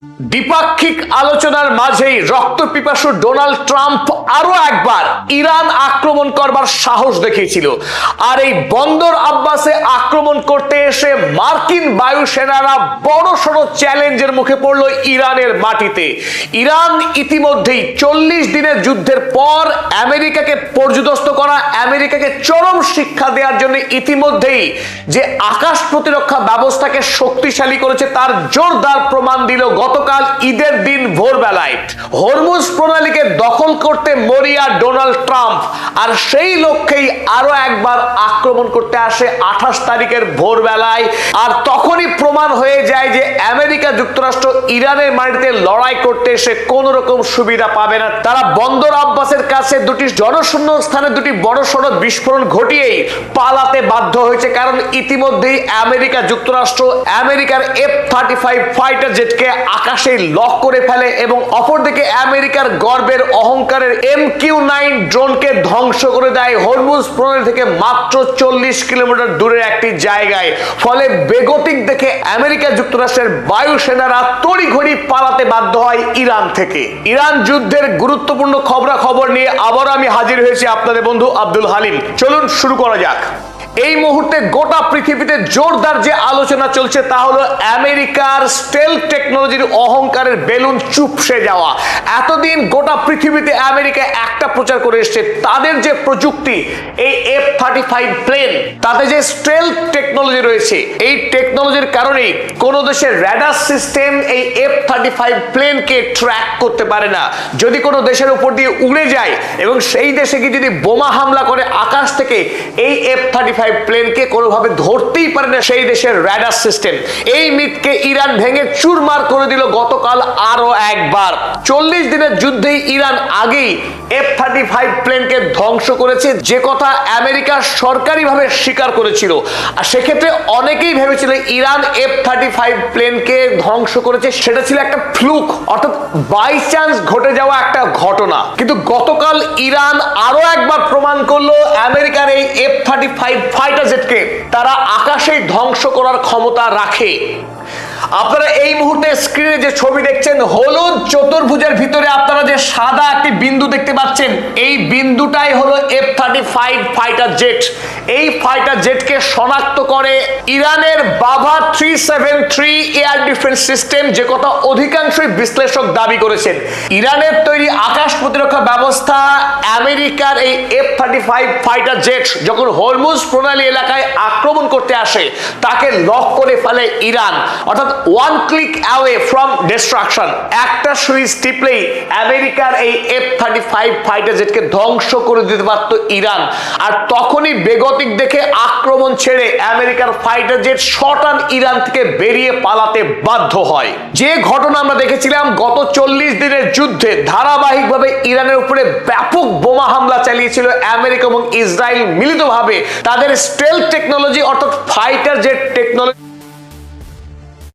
দ্বিপাক্ষিক আলোচনার মাঝেই রক্তপিপাসু ডোনাল্ড ট্রাম্প আরো একবার ইরান আক্রমণ করবার সাহস দেখিয়েছিল। আর এই বন্দর আব্বাসে আক্রমণ করতে এসে মার্কিন বায়ুসেনারা বড়সড় চ্যালেঞ্জের মুখে পড়ল ইরানের মাটিতে। ইরান ইতিমধ্যেই 40 দিনের যুদ্ধের পর আমেরিকাকে পর্যুদস্ত করা, আমেরিকাকে চরম শিক্ষা দেওয়ার জন্য ইতিমধ্যেই যে আকাশ প্রতিরক্ষা ব্যবস্থাকে শক্তিশালী করেছে তার জোরদার প্রমাণ দিল গতকাল ঈদের দিন ভোরবেলায়। হরমুজ প্রণালীকে দখল করতে মরিয়া ডোনাল্ড ট্রাম্প, আর সেই লক্ষ্যেই আরো একবার আক্রমণ করতে আসে 28 তারিখের ভোরবেলায়। আর তখনই প্রমাণ হয়ে যায় যে আমেরিকা যুক্তরাষ্ট্র ইরানের মাটিতে লড়াই করতে এসে কোন রকম সুবিধা পাবে না। তারা বন্দর আব্বাসের কাছে দুটি জনশূন্য স্থানে দুটি বড়সড় বিস্ফোরণ ঘটিয়েই পালাতে বাধ্য হয়েছে, কারণ ইতিমধ্যেই আমেরিকা যুক্তরাষ্ট্র আমেরিকার F-35 ফাইটার জেটকে আকাশে লক করে ফেলে এবং অপরদিকে আমেরিকার গর্বের অহংকারের MQ-9 ড্রোনকে ধ্বংস করে দেয় হরমুজ প্রণালী থেকে মাত্র 40 কিলোমিটার দূরের একটি জায়গায়। ফলে বেগতিক দেখে আমেরিকা যুক্তরাষ্ট্রের বায়ুসেনারা তড়িঘড়ি পালাতে বাধ্য হয় ইরান থেকে। ইরান যুদ্ধের গুরুত্বপূর্ণ খবরাখবর নিয়ে আবার আমি হাজির হয়েছি আপনাদের বন্ধু আব্দুল হালিম। চলুন শুরু করা যাক। এই মুহূর্তে গোটা পৃথিবীতে জোরদার যে আলোচনা চলছে তা হলো আমেরিকার স্টেলথ টেকনোলজির অহংকারের বেলুন চুপসে যাওয়া। এতদিন গোটা পৃথিবীতে আমেরিকা একটা প্রচার করে এসেছে তাদের যে প্রযুক্তি, এই F-35 প্লেন, তাতে যে স্টেলথ টেকনোলজি রয়েছে, এই টেকনোলজির কারণেই কোন দেশের রাডার সিস্টেম এই F-35 প্লেনকে ট্র্যাক করতে পারে না। যদি কোনো দেশের উপর দিয়ে উড়ে যায় এবং সেই দেশে গিয়ে যদি বোমা হামলা করে আকাশ থেকে, এই F-35 প্লেনকে কোনোভাবে ধরতেই পারে না সেই দেশের রাডার সিস্টেম। এই মিথকে ইরান ভেঙে চুরমার করে দিল গতকাল আরো একবার। 40 দিনের যুদ্ধেই ইরান আগেই F-35 প্লেনকে ধ্বংস করেছে, যে কথা আমেরিকা সরকারিভাবে স্বীকার করেছিল। আর সেক্ষেত্রে অনেকেই ভেবেছিল ইরান F-35 প্লেনকে ধ্বংস করেছে সেটা ছিল একটা ফ্লুক, অর্থাৎ বাই চান্স ঘটে যাওয়া একটা ঘটনা। কিন্তু গতকাল ইরান আরো একবার প্রমাণ করলো আমেরিকার এই F-35 ফাইটার জেটকে তারা আকাশে ধ্বংস করার ক্ষমতা রাখে। আপনারা এই মুহূর্তে স্ক্রিনে যে ছবি দেখছেন, হলুদ চতুর্ভুজের ভিতরে আপনারা যে সাদা একটি বিন্দু দেখতে পাচ্ছেন, এই বিন্দুটাই হলো F-35 ফাইটার জেট। এই ফাইটার জেটকে শনাক্ত করে ইরানের বাভা 373 এয়ার ডিফেন্স সিস্টেম, যে কথা অধিকাংশই বিশ্লেষক দাবি করেছেন। ইরানের তৈরি আকাশ প্রতিরক্ষা ব্যবস্থা আমেরিকার এই F-35 ফাইটার জেট যখন হরমুজ প্রণালী এলাকায় আক্রমণ করতে আসে তাকে লক করে ফেলে ইরান, অর্থাৎ one click away from destruction. একটা সুইচ টিপলেই আমেরিকার এই F-35 ফাইটার জেটকে ধ্বংস করে দিতে পারত ইরান। আর তখনই বেগতিক দেখে আক্রমণ ছেড়ে আমেরিকার ফাইটার জেট শটান ইরান থেকে বেরিয়ে পালাতে বাধ্য হয়। যে ঘটনা আমরা দেখেছিলাম গত 40 দিনের যুদ্ধে ধারাবাহিকভাবে ইরানের উপরে ব্যাপক বোমা হামলা চালিয়েছিল আমেরিকা এবং ইসরায়েল মিলিতভাবে তাদের স্টেলথ টেকনোলজি অর্থাৎ ফাইটার জেট টেকনোলজি